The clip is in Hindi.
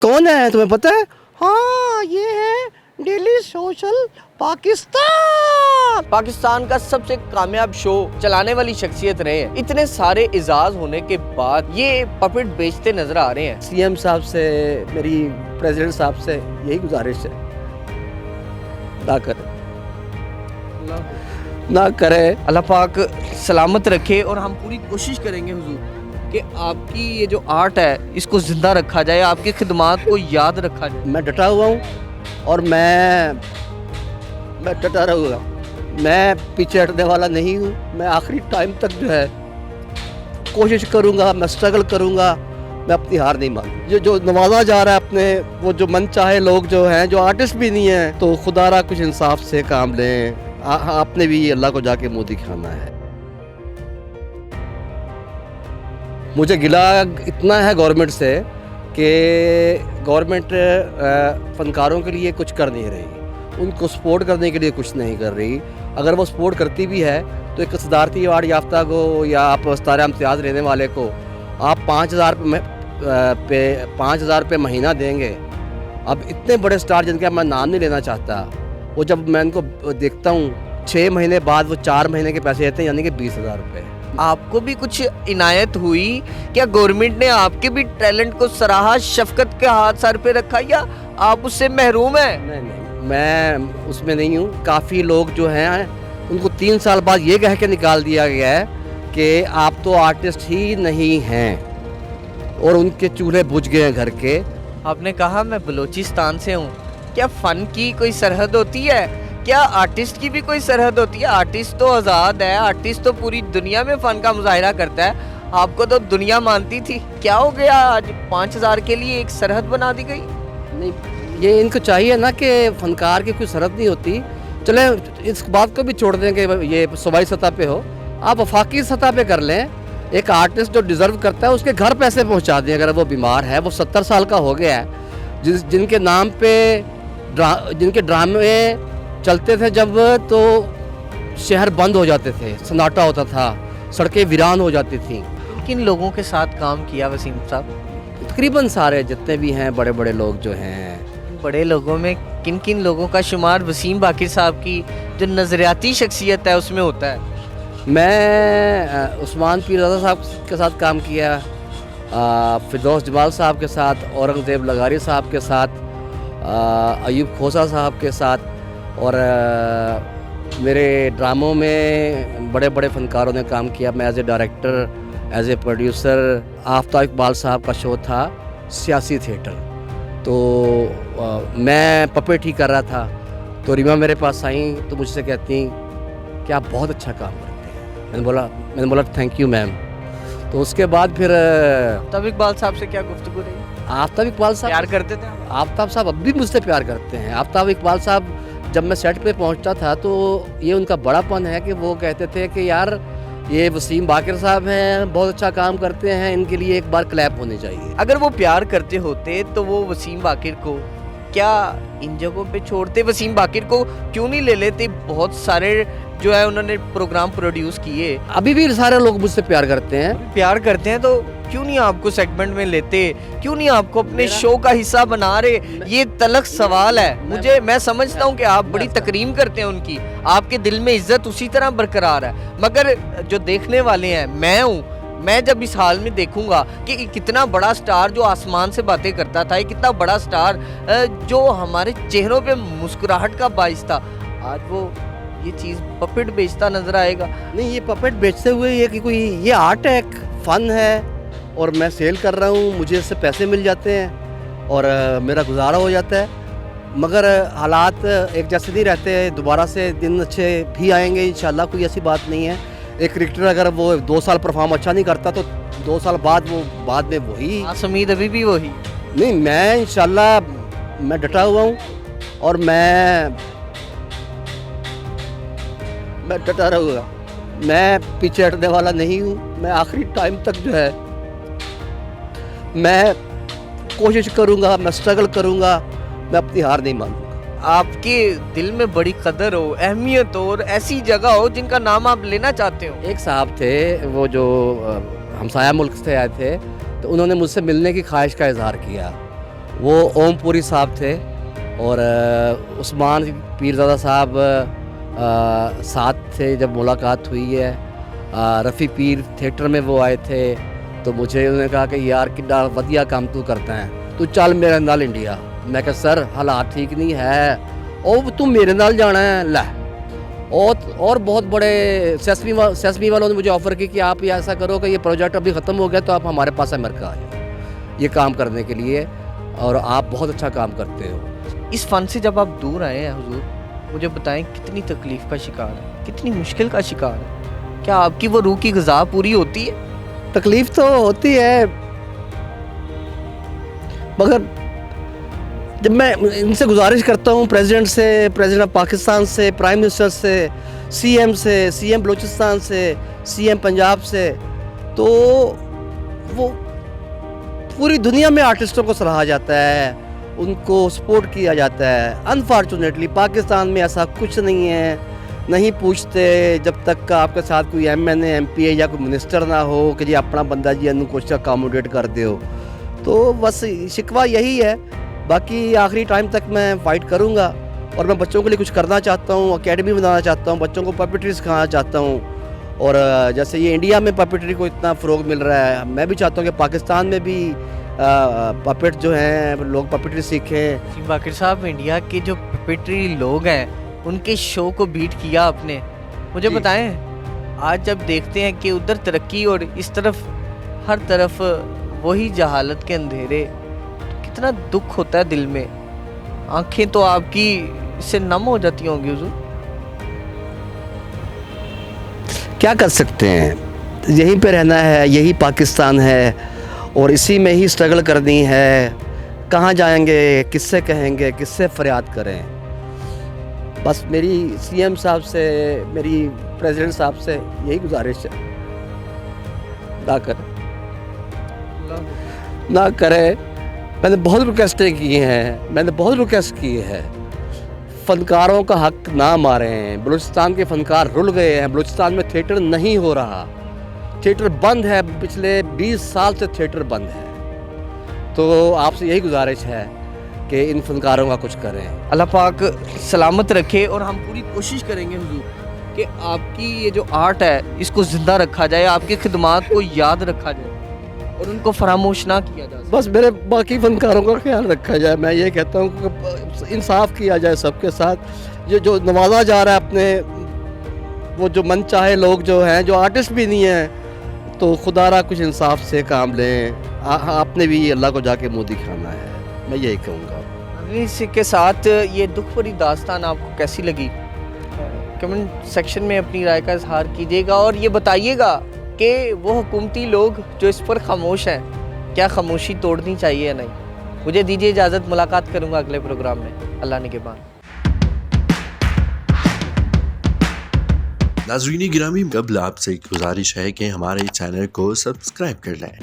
कौन है तुम्हें पता है? हाँ, ये है डेली सोशल पाकिस्तान। पाकिस्तान का सबसे कामयाब शो चलाने वाली शख्सियत रहे हैं। इतने सारे इजाज होने के बाद ये पपेट बेचते नजर आ रहे हैं। सीएम साहब से, मेरी प्रेसिडेंट साहब से यही गुजारिश है, ना करे, ना करे। अल्लाह पाक सलामत रखे और हम पूरी कोशिश करेंगे हुजूर कि आपकी ये जो आर्ट है इसको जिंदा रखा जाए, आपकी खिदमात को याद रखा जाए। मैं डटा हुआ हूँ और मैं डटा रहूँगा। मैं पीछे हटने वाला नहीं हूँ। मैं आखिरी टाइम तक जो है कोशिश करूँगा, मैं स्ट्रगल करूँगा, मैं अपनी हार नहीं मानूँ। ये जो नवाजा जा रहा है अपने, वो जो मन चाहे लोग जो हैं, जो आर्टिस्ट भी नहीं हैं, तो खुदारा कुछ इंसाफ से काम लें। आपने भी अल्लाह को जाके मुँह दिखाना है। मुझे गिला इतना है गवर्नमेंट से कि गवर्नमेंट फनकारों के लिए कुछ कर नहीं रही, उनको सपोर्ट करने के लिए कुछ नहीं कर रही। अगर वो सपोर्ट करती भी है तो एक सदारती अवार्ड याफ्ता को या आप सितारा इम्तियाज़ लेने वाले को आप 5,000 रुपये महीना देंगे। अब इतने बड़े स्टार जिनका मैं नाम नहीं लेना चाहता, वो जब मैं उनको देखता हूँ 6 महीने बाद वो 4 महीने के पैसे देते हैं, यानी कि 20,000 रुपये। आपको भी कुछ इनायत हुई क्या? गवर्नमेंट ने आपके भी टैलेंट को सराहा, शफकत के हाथ सर पे रखा, या आप उससे महरूम हैं? नहीं, मैं उसमें नहीं हूँ। काफ़ी लोग जो हैं उनको 3 साल बाद ये कह के निकाल दिया गया है कि आप तो आर्टिस्ट ही नहीं हैं, और उनके चूल्हे बुझ गए हैं घर के। आपने कहा मैं बलूचिस्तान से हूँ। क्या फ़न की कोई सरहद होती है? क्या आर्टिस्ट की भी कोई सरहद होती है? आर्टिस्ट तो आज़ाद है, आर्टिस्ट तो पूरी दुनिया में फ़न का मुजाहिरा करता है। आपको तो दुनिया मानती थी, क्या हो गया आज 5,000 के लिए एक सरहद बना दी गई? नहीं, ये इनको चाहिए ना कि फनकार की कोई सरहद नहीं होती। चले इस बात को भी छोड़ दें कि ये सूबाई सतह पे हो, आप वफाकी सतह पे कर लें। एक आर्टिस्ट जो डिज़र्व करता है उसके घर पैसे पहुंचा दें। अगर वो बीमार है, वो 70 साल का हो गया है, जिनके नाम पे जिनके ड्रामे चलते थे जब, तो शहर बंद हो जाते थे, सन्नाटा होता था, सड़कें वीरान हो जाती थीं। किन लोगों के साथ काम किया वसीम साहब? तकरीबन सारे जितने भी हैं बड़े बड़े लोग जो हैं। बड़े लोगों में किन किन लोगों का शुमार वसीम बाकिर साहब की जो नज़रियाती शख्सियत है उसमें होता है? मैं उस्मान पीरज़ादा साहब के साथ काम किया, फिरदौस जमाल साहब के साथ, औरंगज़ेब लगारी साहब के साथ, अयूब खोसा साहब के साथ, और मेरे ड्रामों में बड़े बड़े फ़नकारों ने काम किया। मैं as a director, as a producer. Aftab Iqbal साहब का शो था सियासी थिएटर, तो मैं पपेट ही कर रहा था। तो रीमा मेरे पास आई तो मुझसे कहती कि आप बहुत अच्छा काम करते हैं। मैंने बोला थैंक यू मैम। तो उसके बाद फिर आफ्ताब इकबाल साहब से क्या गुफ्तगू रही? आफ्ताब इकबाल साहब प्यार करते थे? आफ्ताब साहब अब भी मुझसे प्यार करते हैं। आफ्ताब इकबाल साहब जब मैं सेट पे पहुंचता था तो ये उनका बड़ापन है कि वो कहते थे कि यार ये वसीम बाकिर साहब हैं, बहुत अच्छा काम करते हैं, इनके लिए एक बार क्लैप होनी चाहिए। अगर वो प्यार करते होते तो वो वसीम बाकिर को क्या इन जगहों पे छोड़ते? वसीम बाकिर को क्यों नहीं ले लेते? बहुत सारे जो है उन्होंने प्रोग्राम प्रोड्यूस किए। अभी भी सारे लोग मुझसे प्यार करते हैं। प्यार करते हैं तो क्यों नहीं आपको सेगमेंट में लेते? क्यों नहीं आपको अपने शो का हिस्सा बना रहे? ये तलख सवाल है। मैं समझता हूँ कि आप बड़ी तकरीम करते हैं उनकी, आपके दिल में इज्जत उसी तरह बरकरार है, मगर जो देखने वाले हैं, मैं हूँ, मैं जब इस हाल में देखूंगा कि कितना बड़ा स्टार जो आसमान से बातें करता था, कितना बड़ा स्टार जो हमारे चेहरों पे मुस्कुराहट का बाइस था, आज वो ये चीज़ पपेट बेचता नजर आएगा। नहीं, ये पपेट बेचते हुए ये कि कोई ये आर्ट है, एक फ़न है, और मैं सेल कर रहा हूँ, मुझे इससे पैसे मिल जाते हैं और मेरा गुजारा हो जाता है। मगर हालात एक जैसे नहीं रहते, दोबारा से दिन अच्छे भी आएंगे इंशाल्लाह, कोई ऐसी बात नहीं है। एक क्रिकेटर अगर वो 2 साल परफॉर्म अच्छा नहीं करता तो 2 साल बाद वो बाद में वही उम्मीद अभी भी वही नहीं। मैं इंशाल्लाह मैं डटा हुआ हूँ और मैं डटा रहूँगा। मैं पीछे हटने वाला नहीं हूँ। मैं आखिरी टाइम तक जो है मैं कोशिश करूँगा, मैं स्ट्रगल करूँगा, मैं अपनी हार नहीं मानूँगा। आपके दिल में बड़ी कदर हो, अहमियत हो और ऐसी जगह हो जिनका नाम आप लेना चाहते हो? एक साहब थे, वो जो हमसाया मुल्क से आए थे, तो उन्होंने मुझसे मिलने की ख्वाहिश का इजहार किया। वो ओमपुरी साहब थे और उस्मान पीरज़ादा साहब साथ थे जब मुलाकात हुई है। रफ़ी पीर थिएटर में वो आए थे तो मुझे उन्होंने कहा कि यार कितना वधिया काम तू करता है, तू चल मेरे नाल इंडिया। मैं कहा सर हालात ठीक नहीं है, और तू मेरे नाल जाना है लै। और बहुत बड़े सेसमी वालों ने मुझे ऑफ़र की कि आप ये ऐसा करो कि ये प्रोजेक्ट अभी ख़त्म हो गया तो आप हमारे पास अमेरिका आ जाओ ये काम करने के लिए, और आप बहुत अच्छा काम करते हो। इस फ़न से जब आप दूर आए हैं हुजूर, मुझे बताएं कितनी तकलीफ़ का शिकार है, कितनी मुश्किल का शिकार है। क्या आपकी वो रूह की ग़िज़ा पूरी होती है? तकलीफ़ तो होती है, मगर जब मैं इनसे गुजारिश करता हूँ प्रेसिडेंट से, प्रेसिडेंट ऑफ पाकिस्तान से, प्राइम मिनिस्टर से, सीएम से, सीएम बलूचिस्तान से, सीएम पंजाब से, तो वो पूरी दुनिया में आर्टिस्टों को सराहा जाता है, उनको सपोर्ट किया जाता है। अनफॉर्चुनेटली पाकिस्तान में ऐसा कुछ नहीं है, नहीं पूछते जब तक का आपके साथ कोई एमएनए एमपीए या कोई मिनिस्टर ना हो कि जी अपना बंदा जी इन्हों कुछ अकोमोडेट कर दो। तो बस शिकवा यही है, बाकी आखिरी टाइम तक मैं फ़ाइट करूँगा और मैं बच्चों के लिए कुछ करना चाहता हूँ, एकेडमी बनाना चाहता हूँ, बच्चों को पपेट्री सिखाना चाहता हूँ। और जैसे ये इंडिया में पपेट्री को इतना फ़रोग मिल रहा है, मैं भी चाहता हूँ कि पाकिस्तान में भी पपेट जो हैं लोग पपेट्री सीखें। जी बाकिर साहब, इंडिया के जो पपेट्री लोग हैं उनके शो को बीट किया आपने। मुझे जी। बताएं, आज जब देखते हैं कि उधर तरक्की और इस तरफ हर तरफ वही जहालत के अंधेरे, कितना दुख होता है दिल में। आंखें तो आपकी इससे नम हो जाती होंगी हुजूर। क्या कर सकते हैं, यहीं पे रहना है, यही पाकिस्तान है और इसी में ही स्ट्रगल करनी है। कहाँ जाएंगे, किससे कहेंगे, किससे फरियाद करें। बस मेरी सीएम साहब से, मेरी प्रेसिडेंट साहब से यही गुजारिश है, ना करे। मैंने बहुत रिक्वेस्टें की हैं, मैंने बहुत रिक्वेस्ट की है, फ़नकारों का हक ना मारें। बलूचिस्तान के फ़नकार रुल गए हैं, बलूचिस्तान में थिएटर नहीं हो रहा, थिएटर बंद है, पिछले 20 साल से थिएटर बंद है। तो आपसे यही गुजारिश है कि इन फ़नकारों का कुछ करें। अल्लाह पाक सलामत रखे और हम पूरी कोशिश करेंगे हुजूर कि आपकी ये जो आर्ट है इसको ज़िंदा रखा जाए, आपकी खिदमात को याद रखा जाए और उनको फरामोश ना किया जा सके। बस मेरे बाकी फ़नकारों का ख्याल रखा जाए। मैं ये कहता हूँ कि इंसाफ किया जाए सबके साथ। ये जो नवाजा जा रहा है अपने वो जो मन चाहे लोग जो हैं, जो आर्टिस्ट भी नहीं हैं, तो खुदारा कुछ इंसाफ से काम लें। आपने भी अल्लाह को जाके मुँह दिखाना है, मैं यही कहूँगा। इसी के साथ ये दुख भरी दास्तान आपको कैसी लगी, कमेंट सेक्शन में अपनी राय का इजहार कीजिएगा और ये बताइएगा कि वो हुकूमती लोग जो इस पर खामोश हैं, क्या खामोशी तोड़नी चाहिए या नहीं। मुझे दीजिए इजाज़त, मुलाकात करूँगा अगले प्रोग्राम में। अल्लाह निगहबान। नाज़रीन गिरामी, कबल आपसे एक गुजारिश है कि हमारे चैनल को सब्सक्राइब कर लें।